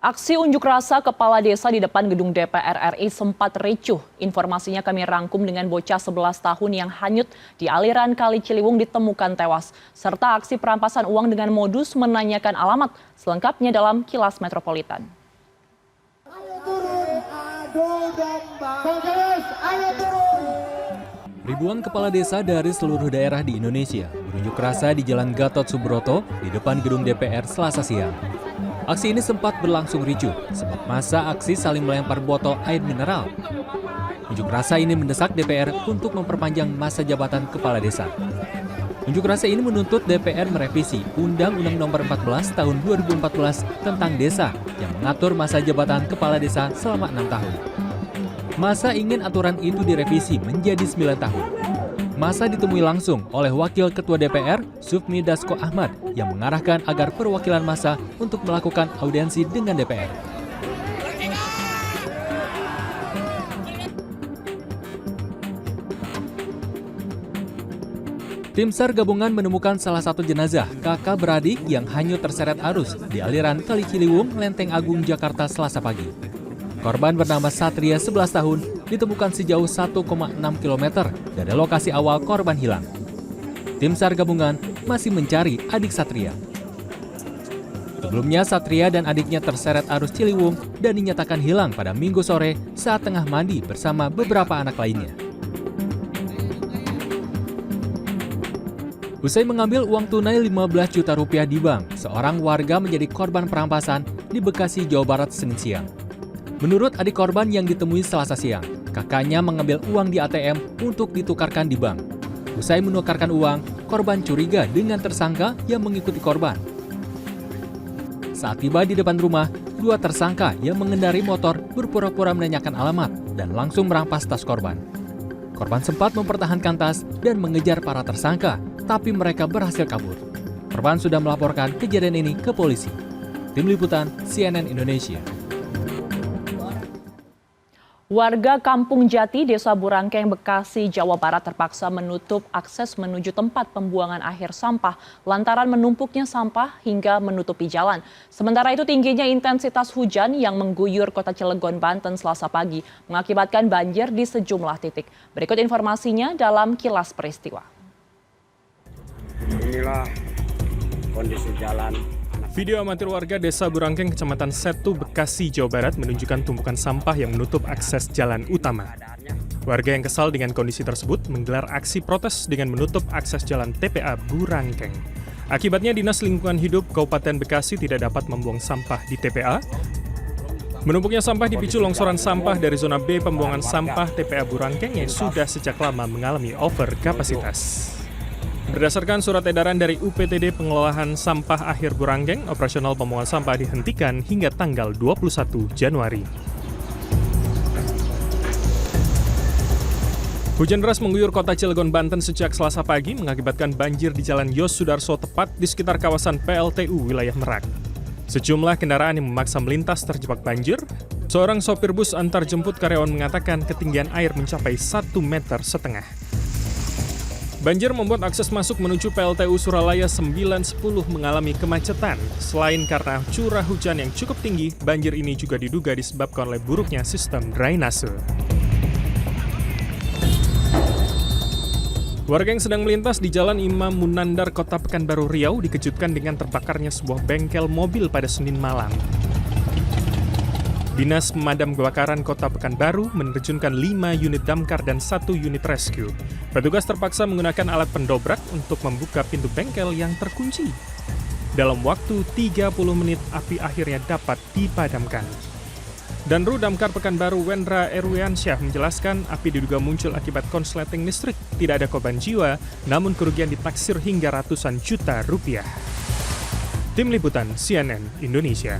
Aksi unjuk rasa kepala desa di depan gedung DPR RI sempat ricuh. Informasinya kami rangkum dengan bocah 11 tahun yang hanyut di aliran Kali Ciliwung ditemukan tewas. Serta aksi perampasan uang dengan modus menanyakan alamat. Selengkapnya dalam Kilas Metropolitan. Ribuan kepala desa dari seluruh daerah di Indonesia berunjuk rasa di Jalan Gatot Subroto di depan gedung DPR Selasa siang. Aksi ini sempat berlangsung ricuh sebab massa aksi saling melempar botol air mineral. Unjuk rasa ini mendesak DPR untuk memperpanjang masa jabatan kepala desa. Unjuk rasa ini menuntut DPR merevisi Undang-Undang Nomor 14 Tahun 2014 tentang desa yang mengatur masa jabatan kepala desa selama 6 tahun. Massa ingin aturan itu direvisi menjadi 9 tahun. Massa ditemui langsung oleh Wakil Ketua DPR, Sufmi Dasko Ahmad, yang mengarahkan agar perwakilan massa untuk melakukan audiensi dengan DPR. Tim SAR gabungan menemukan salah satu jenazah kakak beradik yang hanyut terseret arus di aliran Kali Ciliwung, Lenteng Agung, Jakarta Selasa pagi. Korban bernama Satria 11 tahun ditemukan sejauh 1,6 km dari lokasi awal korban hilang. Tim SAR gabungan masih mencari adik Satria. Sebelumnya Satria dan adiknya terseret arus Ciliwung dan dinyatakan hilang pada Minggu sore saat tengah mandi bersama beberapa anak lainnya. Usai mengambil uang tunai 15 juta rupiah di bank, seorang warga menjadi korban perampasan di Bekasi, Jawa Barat Senin siang. Menurut adik korban yang ditemui Selasa siang, kakaknya mengambil uang di ATM untuk ditukarkan di bank. Usai menukarkan uang, korban curiga dengan tersangka yang mengikuti korban. Saat tiba di depan rumah, dua tersangka yang mengendari motor berpura-pura menanyakan alamat dan langsung merampas tas korban. Korban sempat mempertahankan tas dan mengejar para tersangka, tapi mereka berhasil kabur. Korban sudah melaporkan kejadian ini ke polisi. Tim Liputan CNN Indonesia. Warga Kampung Jati, Desa Burangkeng, Bekasi, Jawa Barat terpaksa menutup akses menuju tempat pembuangan akhir sampah lantaran menumpuknya sampah hingga menutupi jalan. Sementara itu tingginya intensitas hujan yang mengguyur kota Cilegon, Banten Selasa pagi mengakibatkan banjir di sejumlah titik. Berikut informasinya dalam Kilas Peristiwa. Inilah kondisi jalan. Video amatir warga Desa Burangkeng, Kecamatan Setu, Bekasi, Jawa Barat menunjukkan tumpukan sampah yang menutup akses jalan utama. Warga yang kesal dengan kondisi tersebut menggelar aksi protes dengan menutup akses jalan TPA Burangkeng. Akibatnya Dinas Lingkungan Hidup Kabupaten Bekasi tidak dapat membuang sampah di TPA. Menumpuknya sampah dipicu longsoran sampah dari zona B pembuangan sampah TPA Burangkeng yang sudah sejak lama mengalami over kapasitas. Berdasarkan surat edaran dari UPTD Pengelolaan Sampah Akhir Burangkeng, operasional pembuangan sampah dihentikan hingga tanggal 21 Januari. Hujan deras mengguyur kota Cilegon, Banten sejak Selasa pagi mengakibatkan banjir di Jalan Yos Sudarso tepat di sekitar kawasan PLTU wilayah Merak. Sejumlah kendaraan yang memaksa melintas terjebak banjir. Seorang sopir bus antar jemput karyawan mengatakan ketinggian air mencapai 1,5 meter. Banjir membuat akses masuk menuju PLTU Suralaya 910 mengalami kemacetan. Selain karena curah hujan yang cukup tinggi, banjir ini juga diduga disebabkan oleh buruknya sistem drainase. Warga yang sedang melintas di Jalan Imam Munandar, Kota Pekanbaru Riau dikejutkan dengan terbakarnya sebuah bengkel mobil pada Senin malam. Dinas Pemadam Kebakaran Kota Pekanbaru menerjunkan 5 unit damkar dan 1 unit rescue. Petugas terpaksa menggunakan alat pendobrak untuk membuka pintu bengkel yang terkunci. Dalam waktu 30 menit, api akhirnya dapat dipadamkan. Danru Damkar Pekanbaru Wendra Erwiansyah menjelaskan api diduga muncul akibat konsleting listrik. Tidak ada korban jiwa, namun kerugian ditaksir hingga ratusan juta rupiah. Tim Liputan CNN Indonesia.